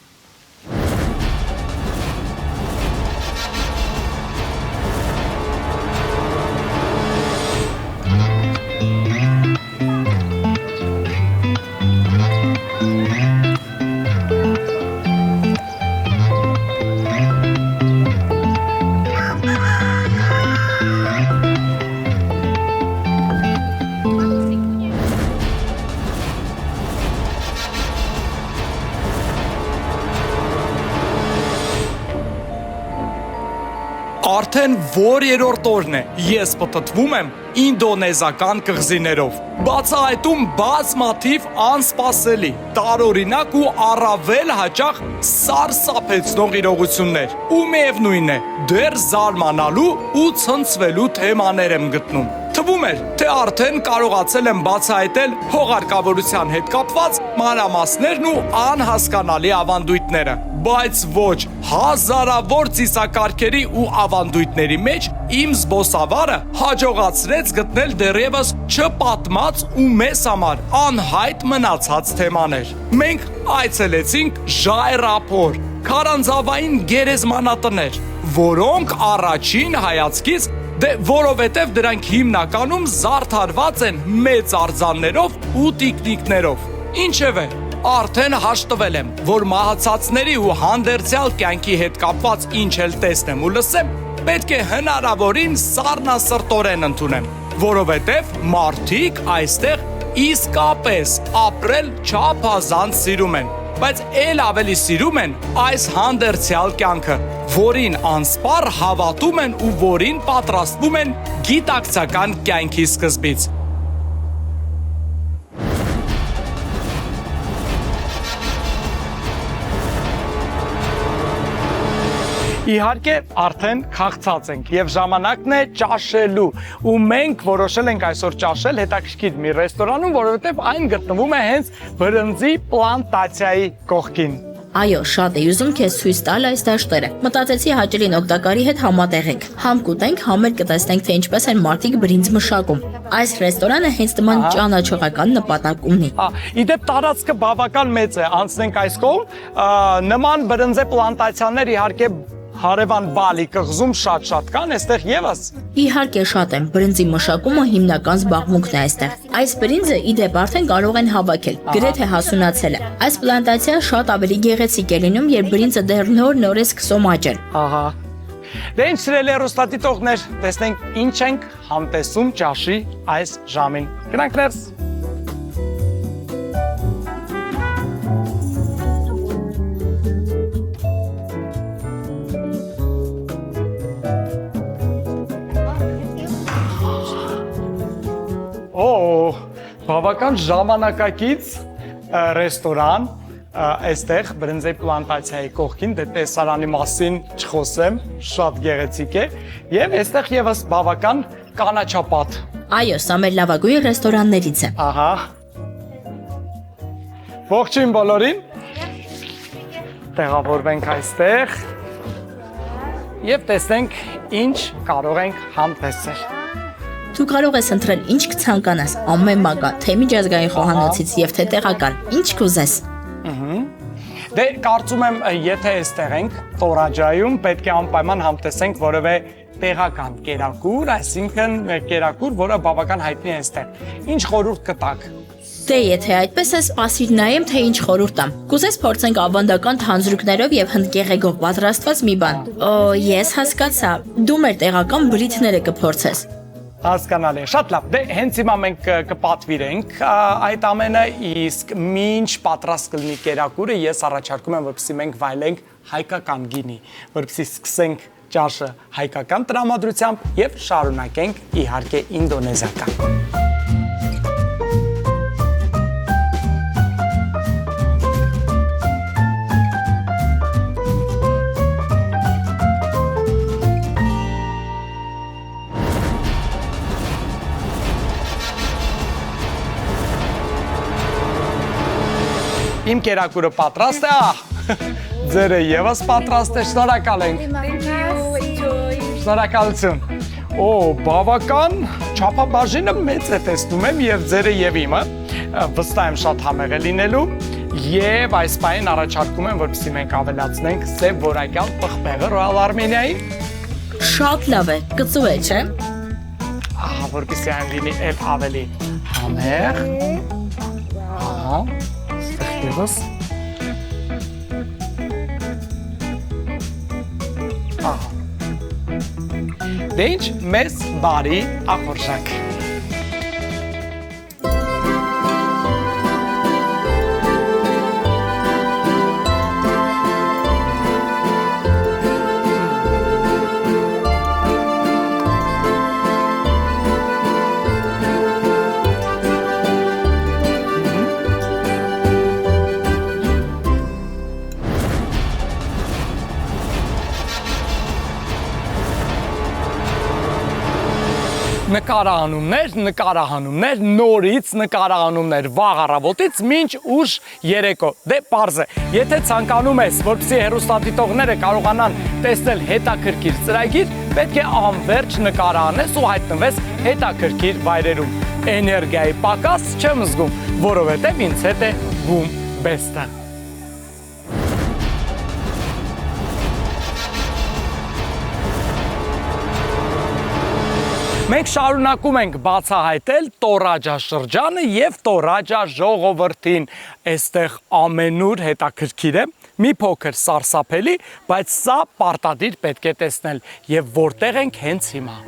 արդեն որ երրորդ օրն է, ես պտտվում եմ ինդոնեզական կղզիներով։ Բացահայտում բազմաթիվ անսպասելի, տարօրինակ ու առավել հաճախ սարսափեցնող իրողություններ։ Ու միևնույն է, դեռ զարմանալու ու ցնցվելու թեմաներ եմ գտնում։ Թվում էր, թե արդեն կարողացել եմ բացահայտել հողարկավորության հետ կապված մանրամասներն ու անհասկանալի ավանդույթները, բայց ոչ, հազարավոր ծիսակարգերի ու ավանդույթների մեջ իմ զբոսավարը հաջողացրեց գտնել դեռևս չպատմած ու մեզ համար անհայտ մնացած թեմաներ։ Մենք այցելեցինք ժայռափոր, քարանձավային գերեզմանատներ, որոնք առաջին հայացքից որովհետև դրանք հիմնականում զարդարված են մեծ արձաններով ու տիկնիկներով։ Ինչևէ, արդեն հաշտվել եմ, որ մահացածների ու հանդերձյալ կյանքի հետ կապված ինչ էլ տեսնեմ ու լսեմ, պետք է հնարավորին սառնասրտորեն ընդունեմ, որովհետև մարդիկ այստեղ իսկապես ապրել չափազանց սիրում են, բայց էլ ավելի սիրում են այս հանդերձյալ կյանքը, որին անսպառ հավատում են ու որին պատրաստվում են գիտակցական կյանքի սկզբից։ Իհարկե, արդեն քաղցած ենք եւ ժամանակն է ճաշելու ու մենք որոշել ենք այսօր ճաշել հետաքրքիր մի ռեստորանում, որովհետեւ այն գտնվում է հենց բրնձի պլանտացիայի կողքին։ Այո, շատ էի ուզում քեզ ցույց տալ այս դաշտերը։ Մտածեցի հաճելին օգտակարի հետ համատեղենք։ Համ կուտենք, համ էլ կտեսնենք, թե ինչպես են մարդիկ բրինձ մշակում։ Այս ռեստորանը հենց նման ճանաչողական նպատակ ունի։ Իդեպ տարածքը բավական մեծ է, անցնենք այս կողմ, նման բրնձե պլանտացիաներ իհարկե հարևան Բալի կղզում շատ կան, այստեղ եւս։ Իհարկե շատ են, բրինձի մշակումը հիմնական զբաղմունքն է այստեղ։ Այս բրինձը իդեպ արդեն կարող են հավաքել, գրեթե հասունացել է։ Այս պլանտացիան շատ ավելի գեղեցիկ է լինում, երբ բրինձը դեռ նոր է սկսում աճել։ Ահա։ Դե ինչ սիրելի հեռուստադիտողներ, տեսնենք ինչ ենք համտեսում ճաշի այս ժամին։ Գնանք ներս։ Բավական ժամանակակից ռեստորան այստեղ բրնձե պլանտացիայի կողքին, դե տեսարանի մասին չխոսեմ, շատ գեղեցիկ է եւ այստեղ եւս բավական կանաչապատ։ Այո, սա մեր լավագույն ռեստորաններից է։ Ահա։ Ողջույն բոլորին։ Տեղավորվենք այստեղ եւ տեսնենք ինչ կարող ենք համտեսել։ Դու կարող ես ընտրել ինչ կցանկանաս, ամեն մագա, թե միջազգային խոհանոցից եւ թե տեղական, ինչ կուզես։ Դե կարծում եմ, եթե այստեղ ենք Տորաջայում, պետք է անպայման համտեսենք որևէ տեղական կերակուր, այսինքն կերակուր, որը բավական հայտնի է այստեղ։ Ինչ խորհուրդ կտաք։ Դե եթե այդպես է, սպասիր նայեմ, թե ինչ խորհուրդ տամ։ Կուզես փորձենք ավանդական թանձրուկներով եւ հնդկեղեգով պատրաստված մի բան։ Օ, ես հասկացա։ Դու մեր տեղական բրիթները կփորձես։ Հասկանալի է, շատ լավ, դե հենց հիմա մենք կպատվիրենք այդ ամենը, իսկ մինչ պատրաստ կլինի կերակուրը, ես առաջարկում եմ, որպեսզի մենք վայելենք հայկական գինի, որպեսզի սկսենք ճաշը հայկական տրամադրությամբ եւ շարունակենք իհարկե ինդոնեզիական։ Իմ կերակուրը պատրաստ է, ձերը եւս պատրաստ է, շնորհակալ ենք։ Շնորհակալություն։ Օ, բավական չափաբաժինը մեծ է տեսնում եմ եւ ձերը եւ իմը, վստահ եմ շատ համեղ է լինելու եւ այս պահին առաջարկում եմ, որպեսզի մենք ավելացնենք սև որակյալ պղպեղը Royal Armenia-ի։ Շատ լավ է, կծու է, չէ՞։ Ահա, որպեսզի այն լինի էլ ավելի համեղ։ Ահա։ Եվս։ Դե ինչ, մեզ բարի ախորժակ։ նկարահանումներ, նորից նկարահանումներ վաղ առավոտից մինչ ուշ երեկո։ Դե պարզ է, եթե ցանկանում ես, որպեսզի հեռուստադիտողները կարողանան տեսնել հետաքրքիր ծրագիր, պետք է անվերջ նկարահանես ու հայտնվես հետաքրքիր վայրերում։ Էներգիայի պակաս չեմ զգում, որովհետև ինձ հետ է Boom Best-ը։ Մենք շարունակում ենք բացահայտել Տորաջա շրջանը եւ Տորաջա ժողովրդին։ Այստեղ ամենուր հետաքրքիր է, մի փոքր սարսափելի, բայց սա պարտադիր պետք է տեսնել եւ որտեղ ենք հենց հիմա։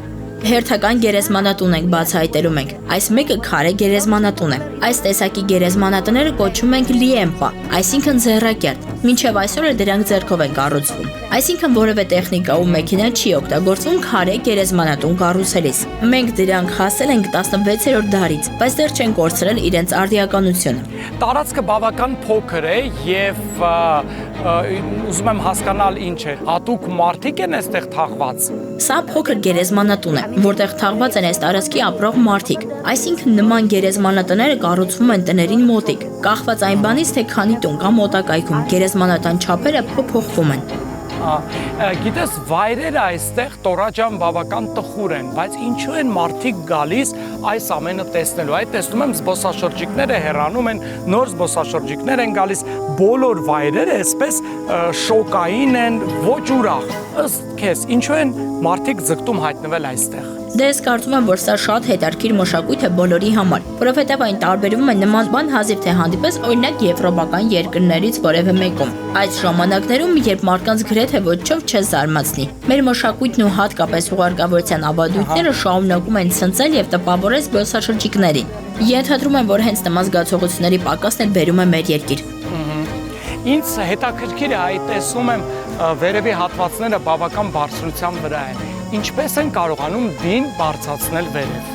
Հերթական գերեզմանատուն ենք բացահայտելու մենք։ Այս մեկը քարե գերեզմանատուն է։ Այս տեսակի գերեզմանատները կոչվում են լիեմպա, այսինքն ձեռակերտ։ Մինչև այսօր դրանք ձեռքով են կառուցվում։ Այսինքն որևէ տեխնիկա ու մեքենա չի օգտագործվում քարե գերեզմանատուն կառուցելիս։ Մենք դրանք հասել ենք 16-րդ դարից, բայց դեռ չեն կորցրել իրենց արդիականությունը։ Տարածքը բավական փոքր է եւ ուզում եմ հասկանալ ինչ է։ Հատուկ մարդիկ են այստեղ թաղված։ Սա փոքր գերեզմանատուն է, որտեղ թաղված են այս տարածքի ապրող մարդիկ։ Այսինքն նման գերեզմանատները կառուցվում են տներին մոտիկ, կախված այն բանից, թե քանի տուն կա մոտակայքում, գերեզմանատան չափերը փոփոխվում են։ Գիտես, վայրերը այստեղ Տորաջան բավական տխուր են, բայց ինչու են մարդիկ գալիս այս ամենը տեսնելու։ Այդ տեսնում եմ զբոսաշրջիկները հեռանում են, նոր զբոսաշրջիկներ են գալիս, բոլոր վայրերը այսպես շոկային են, ոչ ուրախ։ Ըստ քեզ, ինչու են մարդիկ ձգտում հայտնվել այստեղ։ Դե ես կարծում եմ, որ սա շատ հետաքրքիր մշակույթ է բոլորի համար, որովհետև այն տարբերվում է նման բան հազիվ թե հանդիպես օրինակ եվրոպական երկրներից որևէ մեկում։ Այս ժամանակներում, երբ մարդկանց գրեթե ոչով չես զարմացնի, մեր մշակույթն ու հատկապես հուղարկավորության ավանդույթները շարունակում են ցնցել եւ տպավորել զբոսաշրջիկներին։ Ենթադրում եմ, որ հենց նման զգացողությունների պակասն էլ բերում է մեր երկիր։ Ինձ հետաքրքիր է, այ տեսնում եմ վերևի հատվածները բավական բարձրության վրա են։ Ինչպես են կարողանում դին բարձրացնել վերև։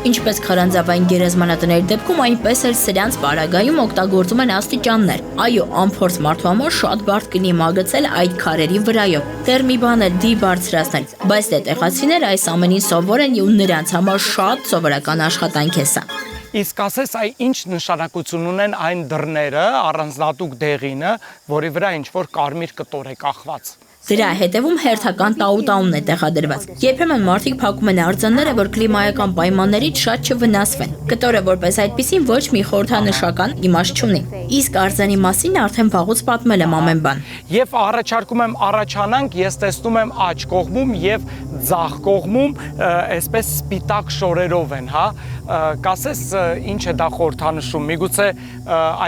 Ինչպես քարանձավային գերեզմանատների դեպքում, այնպես էլ սրանց պարագայում օգտագործում են աստիճաններ։ Այո, անփորձ մարդու համար շատ բարդ կլինի մագցել այդ քարերի վրայով։ Դեռ մի բան է դի բարձրացնել, բայց դե տեղացիները այս ամենին սովոր են ու նրանց համար շատ սովորական աշխատանք է սա։ Իսկ ասես այ ինչ նշանակություն ունեն այն դռները, առանձնատուկ դեղինը, որի վրա ինչ-որ կարմիր կտոր է կախված։ Դրա հետևում հերթական տաուտաունն է տեղադրված։ Երբեմն մարդիկ փակում են արձանները, որ կլիմայական պայմաններից շատ չվնասվեն։ Կտորը որպես այդպիսին ոչ մի խորհրդանշական իմաստ չունի։ Իսկ արձանի մասին արդեն վաղուց պատմել եմ ամեն բան։ Եվ առաջարկում եմ առաջանանք, ես տեսնում եմ աջ կողմում եւ ձախ կողմում այսպես սպիտակ շորերով են, հա։ Կասես ինչ է դա խորհրդանշում։ Միգուցե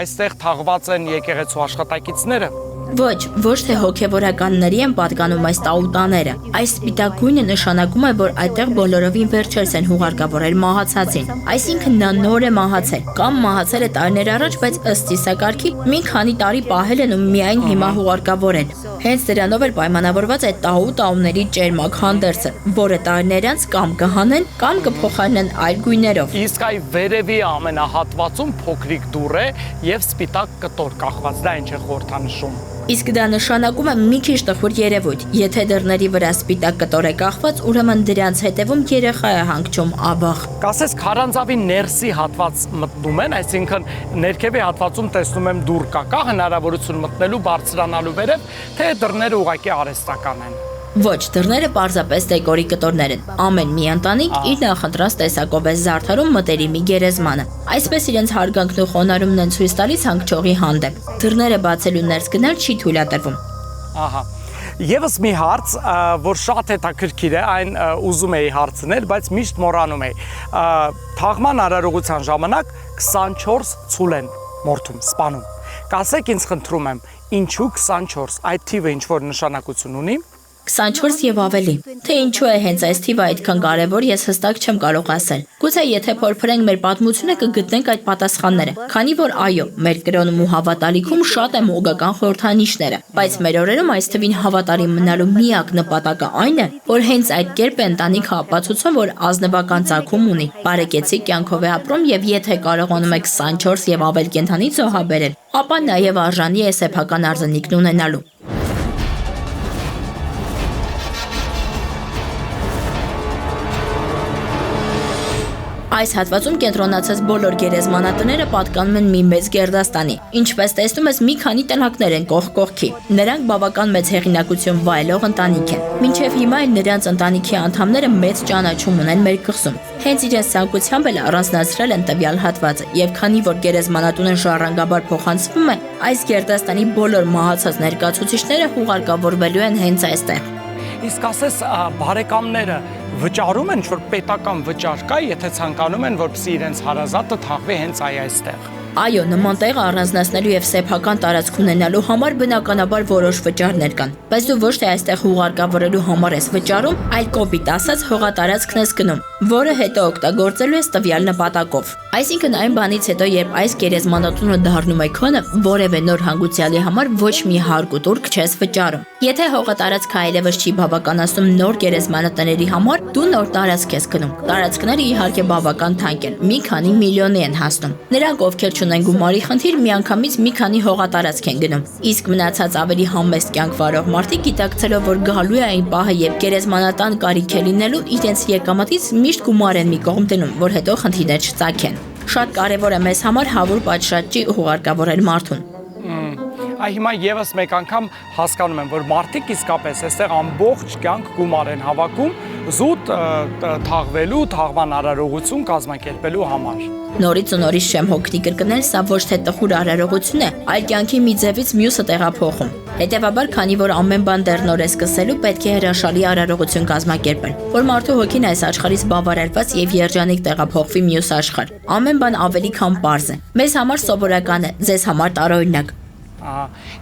այստեղ թաղված են եկեղեցու աշխատակիցները։ Ոչ թե հոգևորականների են պատկանում այս տաուտաները։ Այս սպիտակ գույնը նշանակում է, որ այդտեղ բոլորովին վերջերս են հուղարկավորել մահացածին։ Այսինքն նա նոր է մահացել, կամ մահացել է տարիներ առաջ, բայց ըստ ծիսակարգի մի քանի տարի պահել են ու միայն հիմա հուղարկավորել։ Հենց դրանով էլ պայմանավորված է տաուտաուների ճերմակ հանդերձը, որը տարիներ անց կամ կհանեն, կամ կփոխարինեն այլ գույներով։ Իսկ այ վերևի ամենահատվածում փոքրիկ դուռ է եւ սպիտակ կտոր կախված, դա ինչ է խորհրդանշում։ Իսկ դա նշանակում է մի քիչ տխուր երևույթ։ Եթե դռների վրա սպիտակ կտոր է կախված, ուրեմն դրանց հետևում երեխա է հանգչում աբաղ։ Կասես քարանձավի ներսի հատված մտնում են, այսինքն ներքևի հատվածում տեսնում եմ դուռ կա հնարավորություն մտնելու, բարձրանալու վերև, թե դռները ուղղակի արհեստական են։ Ոչ, դռները պարզապես դեկորի կտորներ են։ Ամեն մի ընտանիք իր նախընտրած տեսակով է զարդարում մտերիմի գերեզմանը։ Այսպես իրենց հարգանքն ու խոնարհումն են ցույց տալիս հանգչողի հանդեպ։ Դռները բացելու ներս գնալ չի թույլատրվում։ Ահա։ Եվս մի հարց, որ շատ հետաքրքիր է, այն ուզում էի հարցնել, բայց միշտ մոռանում էի։ Թաղման արարողության ժամանակ 24 ցուլ են մորթում, սպանում։ Կասեք ինձ խնդրում եմ, ինչու 24, այդ թիվը ինչ որ նշանակություն ունի։ 24 եւ ավելի։ Թե ինչու է հենց այս թիվը այդքան կարևոր, ես հստակ չեմ կարող ասել։ Գուցե եթե փորփրենք մեր պատմությունը կգտնենք այդ պատասխանները, քանի որ այո, մեր կրոնում ու հավատալիքում շատ է մոգական խորհրդանիշները, բայց մեր օրերում այս թվին հավատարիմ մնալու միակ նպատակը այն է, որ հենց այդ կերպ է ընտանիքը ապացուցում, որ ազնվական ծագում ունի, բարեկեցիկ կյանքով է ապրում եւ եթե կարողանում եք 24 եւ ավել կենդանի զոհաբերել, ապա նաեւ արժանի է սեփական արձանիկն ունենալու։ Այս հատվածում կենտրոնացած բոլոր գերեզմանատները պատկանում են մի մեծ գերդաստանի։ Ինչպես տեսնում ես, մի քանի տնակներ են կողք կողքի։ Նրանք բավական մեծ հեղինակություն վայելող ընտանիք են։ Մինչև հիմա էլ նրանց ընտանիքի անդամները մեծ ճանաչում ունեն մեր կղզում։ Հենց իրենց ցանկությամբ էլ առանձնացրել են տվյալ հատվածը, եւ քանի որ գերեզմանատունը ժառանգաբար փոխանցվում է, այս գերդաստանի բոլոր մահացած ներկայացուցիչները հուղարկավորվելու են հենց այստեղ։ Իսկ ասես բարեկամները վճարում են, որ պետական վճար կա, եթե ցանկանում են, որպեսզի իրենց հարազատը թաղվի հենց այստեղ։ Այո, նման տեղը առանձնացնելու եւ սեփական տարածք ունենալու համար բնականաբար որոշ վճարներ կան, բայց դու ոչ թե այստեղ հուղարկավորելու համար ես վճարում, այլ կոպիտ ասած հողատարածքն ես գնում, որը հետո օգտագործելու ես տվյալ նպատակով։ Այսինքն այն բանից հետո, երբ այս գերեզմանատունը դառնում է քոնը, որևէ նոր հանգուցյալի համար ոչ մի հարկ ու տուրք չես վճարում։ Եթե հողատարածքը այլևս չի բավականացնում նոր գերեզմանատների համար, դու նոր տարածք ես գնում։ Տարածքները իհարկե բավական թանկ են, մի քանի միլիոնի են հասնում։ Նրանք, ովքեր չունեն գումարի խնդիր, միանգամից մի քանի հողատարածք են գնում։ Իսկ մնացած ավելի համեստ կյանք վարող մարդիկ գիտակցելով, որ գալու է այն պահը, երբ գերեզմանատան կարիք է լինելու, իրենց եկամտից միշտ գումար են մի կողմ դնում, որ հետո խնդիրներ չծագեն։ Շատ կարևոր է մեզ համար հավուր պատշաճի հուղարկավորել մարդուն։ Հիմա եւս մեկ անգամ հասկանում եմ, որ մարդիկ իսկապես այստեղ ամբողջ կյանք գումար են հավաքում զուտ թաղվելու, թաղման արարողություն կազմակերպելու համար։ Նորից ու նորից չեմ հոգնի կրկնել, սա ոչ թե տխուր արարողություն է, այլ կյանքի մի ձևից մյուսը տեղափոխում։ Հետևաբար, քանի որ ամեն բան դեռ նոր է սկսելու, պետք է հրաշալի արարողություն կազմակերպել, որ մարդու հոգին այս աշխարհից բավարարված եւ երջանիկ տեղափոխվի մյուս աշխարհ։ Ամեն բան ավելի քան պարզ է։ Մեզ համար սովորական է, ձեզ համար տարօրինակ։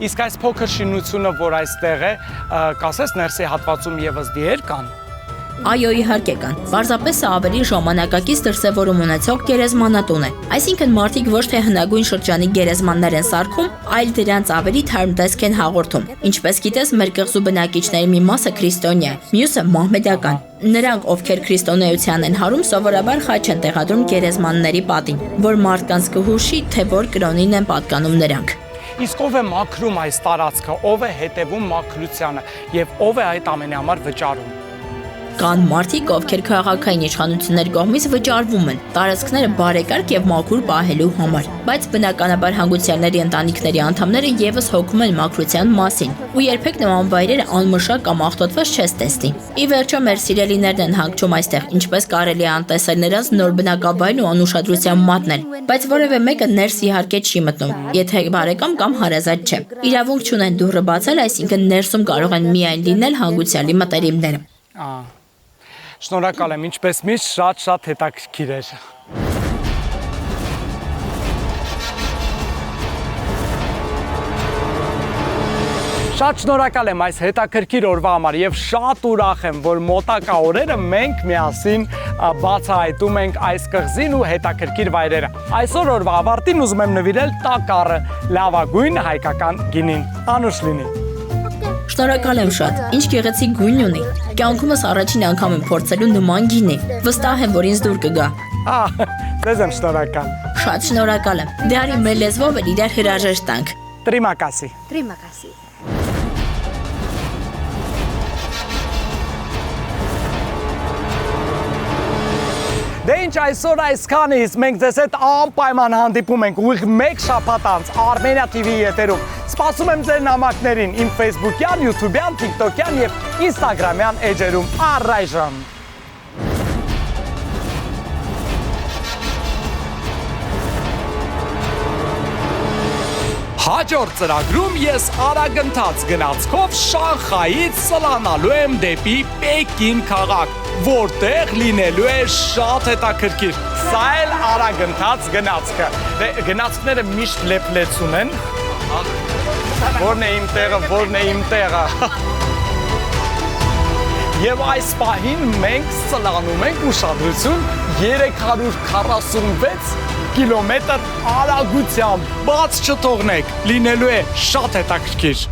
Իսկ այս փոքր շինությունը, որ այստեղ է, կասես ներսի հատվածում եւս դիեր կան։ Այո, իհարկե կան։ Պարզապես սա ավելի ժամանակակից դրսևորում ունեցող գերեզմանատուն է։ Այսինքն մարդիկ ոչ թե հնագույն շրջանի գերեզմաններ են սարքում, այլ դրանց ավելի թարմ տեսք են հաղորդում։ Ինչպես գիտես, մեր կղզու բնակիչների մի մասը քրիստոնյա է, մյուսը մահմեդական։ Նրանք, ովքեր քրիստոնեության են հարում, սովորաբար խաչ են տեղադրում գերեզմանների պատին, որ մարդկանց կհուշի, թե որ կրոնին են պատկանում նրանք։ Իսկ ով է մաքրում այս տարածքը, ով է հետևում մաքրությանը եւ ով է այդ ամենի համար վճարում։ Կան մարդիկ, ովքեր քաղաքային իշխանությունների կողմից վճարվում են տարածքները բարեկարգ եւ մաքուր պահելու համար, բայց բնականաբար հանգուցյալների ընտանիքների անդամները եւս հոգում են մաքրության մասին, ու երբեք նման վայրերը անմշակ կամ աղտոտված չես տեսնի։ Ի վերջո մեր սիրելիներն են հանգչում այստեղ, ինչպես կարելի է անտեսել նրանց նոր բնակավայրն ու անուշադրության մատնել, բայց որևէ մեկը ներս իհարկե չի մտնում, եթե բարեկամ կամ հարազատ չէ։ Իրավունք չունեն դուռը բացել, այսինքն ներսում կարող են միայն լինել հանգուցյալի մտերիմները։ Շնորհակալ եմ, ինչպես միշտ շատ հետաքրքիր էր։ Շատ շնորհակալ եմ այս հետաքրքիր օրվա համար եւ շատ ուրախ եմ, որ մոտակա օրերը մենք միասին բացահայտում ենք այս կղզին ու հետաքրքիր վայրերը։ Այսօր օրվա ավարտին ուզում եմ նվիրել տակառը լավագույն հայկական գինին։ Անուշ լինի։ Շնորհակալ եմ շատ։ Ինչ գեղեցիկ գույն ունի։ Կյանքումս առաջին անգամ եմ փորձելու նման գինի։ Վստահ եմ, որ ինձ դուր կգա։ Ձեզ եմ շնորհակալ։ Շատ շնորհակալ եմ։ Դե արի մեր լեզվով էլ իրար հրաժեշտ տանք։ Տրիմակասի։ Տրիմակասի։ Դե ինչ այսօր այսքանից մենք ձեզ հետ անպայման հանդիպում ենք ուղիղ մեկ շաբաթ անց Armenia TV-ի եթերում։ Սպասում եմ ձեր նամակներին իմ Facebook-յան, YouTube-յան, TikTok-յան եւ Instagram-յան էջերում առայժմ։ Հաջորդ ծրագրում ես արագընթաց գնացքով Շանխայից սլանալու եմ դեպի Պեկին քաղաք, որտեղ լինելու է շատ հետաքրքիր։ Սա էլ արագընթաց գնացքը։ Գնացքները միշտ լեփլեցուն են։ Որն է իմ տեղը։ Եվ այս պահին մենք սլանում ենք ուշադրություն 346 կիլոմետր արագությամբ, բաց չթողնեք, լինելու է շատ հետաքրքիր։